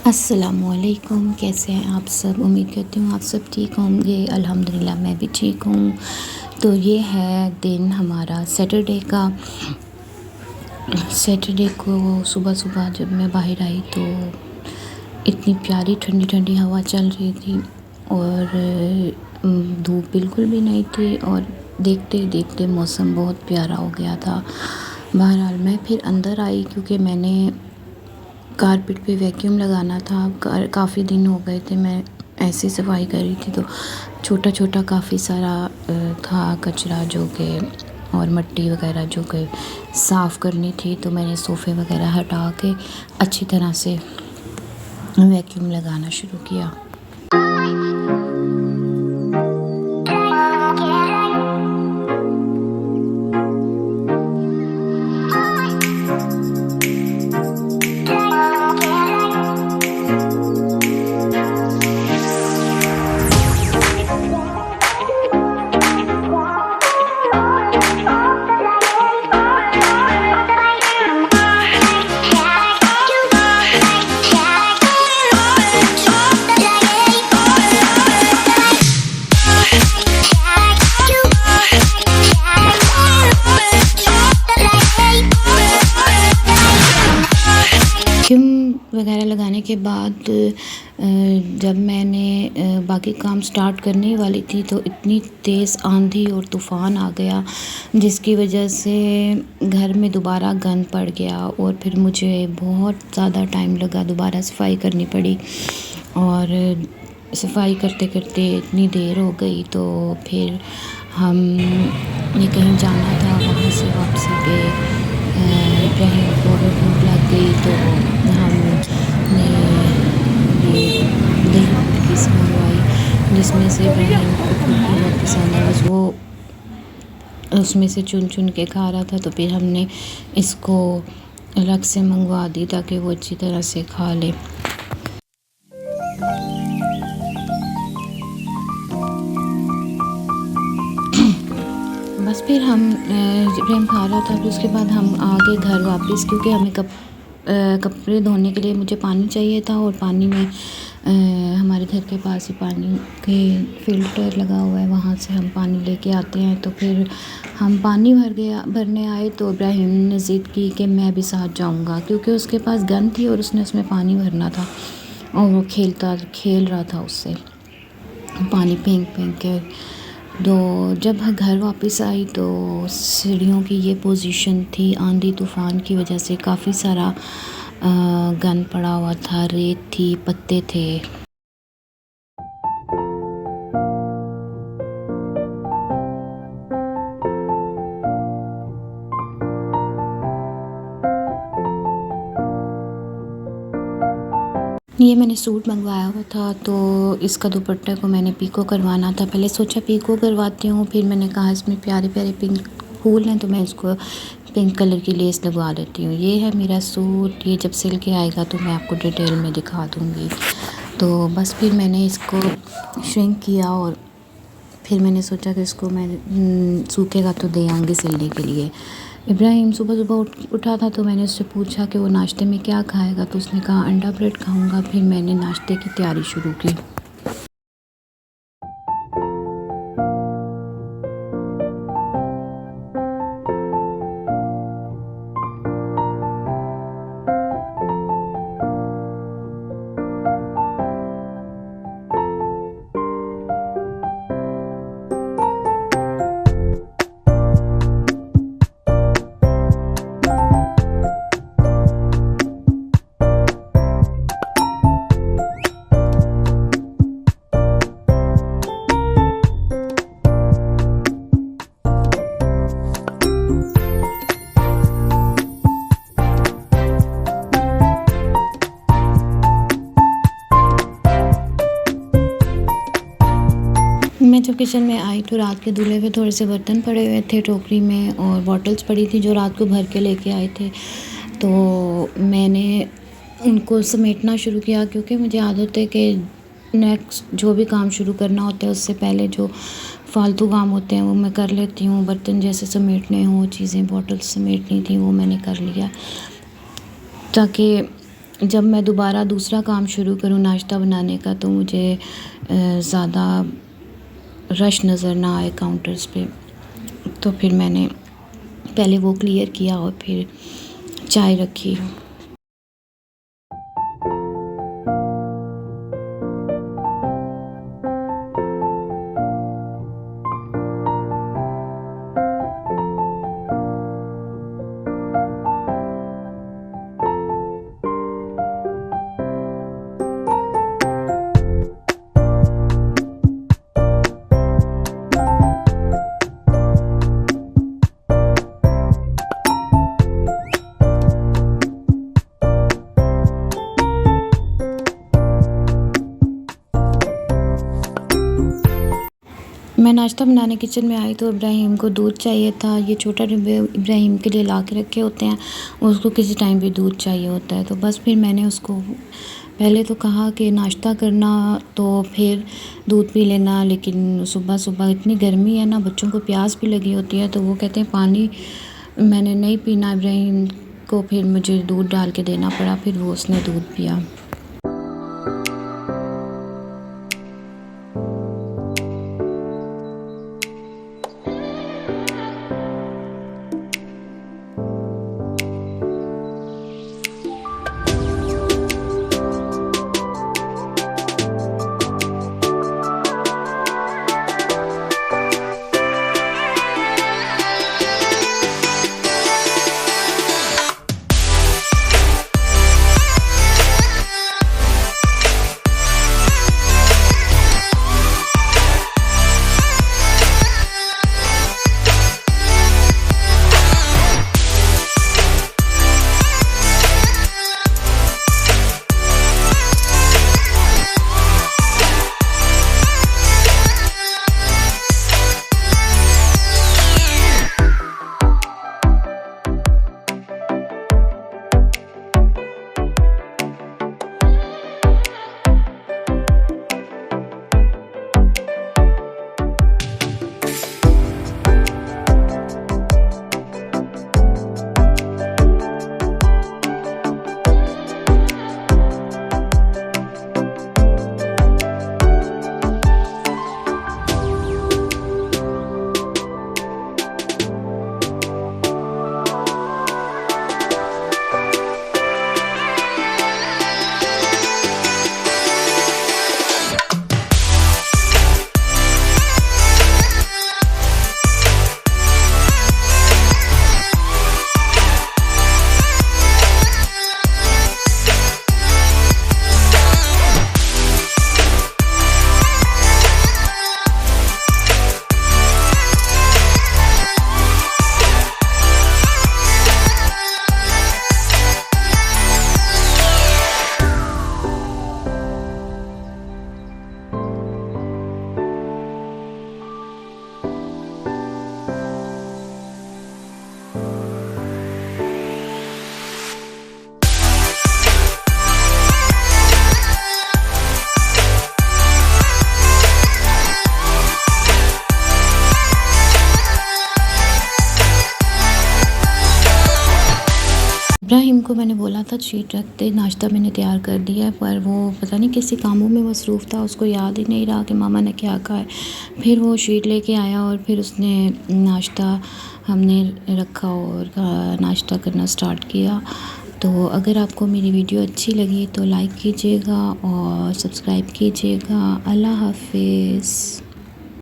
अस्सलामुअलैकुम, कैसे हैं आप सब। उम्मीद करती हूँ आप सब ठीक होंगे। अल्हम्दुलिल्लाह मैं भी ठीक हूँ। तो ये है दिन हमारा सैटरडे का। सैटरडे को सुबह सुबह जब मैं बाहर आई तो इतनी प्यारी ठंडी ठंडी हवा चल रही थी और धूप बिल्कुल भी नहीं थी और देखते ही देखते मौसम बहुत प्यारा हो गया था। बहरहाल मैं फिर अंदर आई क्योंकि मैंने कारपेट पे वैक्यूम लगाना था। काफ़ी दिन हो गए थे मैं ऐसे सफाई कर रही थी तो छोटा छोटा काफ़ी सारा था कचरा जो कि और मिट्टी वगैरह जो कि साफ़ करनी थी। तो मैंने सोफ़े वगैरह हटा के अच्छी तरह से वैक्यूम लगाना शुरू किया। वगैरह लगाने के बाद जब मैंने बाकी काम स्टार्ट करने वाली थी तो इतनी तेज़ आंधी और तूफ़ान आ गया जिसकी वजह से घर में दोबारा गंद पड़ गया और फिर मुझे बहुत ज़्यादा टाइम लगा, दोबारा सफाई करनी पड़ी। और सफाई करते करते इतनी देर हो गई तो फिर हम ने कहीं जाना था, वहाँ से वापसी पे इब्राहिम को भी भूख लग गई तो हमने ये दही टिक्की से मंगवाई जिसमें से इब्राहिम को बहुत पसंद है। बस वो उसमें से चुन चुन के खा रहा था तो फिर हमने इसको अलग से मंगवा दी ताकि वो अच्छी तरह से खा ले। बस फिर हम इब्राहिम खा रहा था, फिर उसके बाद हम आ गए घर वापस क्योंकि हमें कपड़े धोने के लिए मुझे पानी चाहिए था और पानी में हमारे घर के पास ही पानी के फ़िल्टर लगा हुआ है, वहाँ से हम पानी लेके आते हैं। तो फिर हम पानी भरने आए तो इब्राहिम ने ज़िद की कि मैं भी साथ जाऊँगा क्योंकि उसके पास गन थी और उसने उसमें पानी भरना था और वो खेल रहा था उससे पानी फेंक फेंक के। तो जब घर वापस आई तो सीढ़ियों की ये पोजीशन थी, आंधी तूफ़ान की वजह से काफ़ी सारा गंद पड़ा हुआ था, रेत थी, पत्ते थे। ये मैंने सूट मंगवाया हुआ था तो इसका दुपट्टा को मैंने पीको करवाना था। पहले सोचा पीको करवाती हूँ, फिर मैंने कहा इसमें प्यारे प्यारे पिंक फूल हैं तो मैं इसको पिंक कलर की लेस लगवा लेती हूँ। ये है मेरा सूट, ये जब सिल के आएगा तो मैं आपको डिटेल में दिखा दूँगी। तो बस फिर मैंने इसको श्रिंक किया और फिर मैंने सोचा कि इसको मैं सूखेगा तो दे आऊँगी सिलने के लिए। इब्राहिम सुबह सुबह उठा था तो मैंने उससे पूछा कि वो नाश्ते में क्या खाएगा तो उसने कहा अंडा ब्रेड खाऊंगा। फिर मैंने नाश्ते की तैयारी शुरू की। मैं जब किचन में आई तो रात के धुले हुए थोड़े से बर्तन पड़े हुए थे टोकरी में और बॉटल्स पड़ी थी जो रात को भर के लेके आए थे। तो मैंने उनको समेटना शुरू किया क्योंकि मुझे आदत है कि नेक्स्ट जो भी काम शुरू करना होता है उससे पहले जो फालतू काम होते हैं वो मैं कर लेती हूँ। बर्तन जैसे समेटने हों, चीज़ें बॉटल्स समेटनी थी वो मैंने कर लिया ताकि जब मैं दोबारा दूसरा काम शुरू करूँ नाश्ता बनाने का तो मुझे ज़्यादा रश नज़र ना आए काउंटर्स पे, तो फिर मैंने पहले वो क्लियर किया और फिर चाय रखी। मैं नाश्ता बनाने किचन में आई तो इब्राहिम को दूध चाहिए था। ये छोटा डिब्बे इब्राहिम के लिए ला के रखे होते हैं, उसको किसी टाइम भी दूध चाहिए होता है। तो बस फिर मैंने उसको पहले तो कहा कि नाश्ता करना तो फिर दूध पी लेना, लेकिन सुबह सुबह इतनी गर्मी है ना, बच्चों को प्यास भी लगी होती है, तो वो कहते हैं पानी मैंने नहीं पीना। इब्राहिम को फिर मुझे दूध डाल के देना पड़ा, फिर वो उसने दूध पिया। इब्राहिम को मैंने बोला था शीट रख दे, नाश्ता मैंने तैयार कर दिया है, पर वो पता नहीं किसी कामों में मसरूफ़ था, उसको याद ही नहीं रहा कि मामा ने क्या कहा है। फिर वो शीट लेके आया और फिर उसने नाश्ता हमने रखा और नाश्ता करना स्टार्ट किया। तो अगर आपको मेरी वीडियो अच्छी लगी तो लाइक कीजिएगा और सब्सक्राइब कीजिएगा। अल्लाह हाफ़िज़।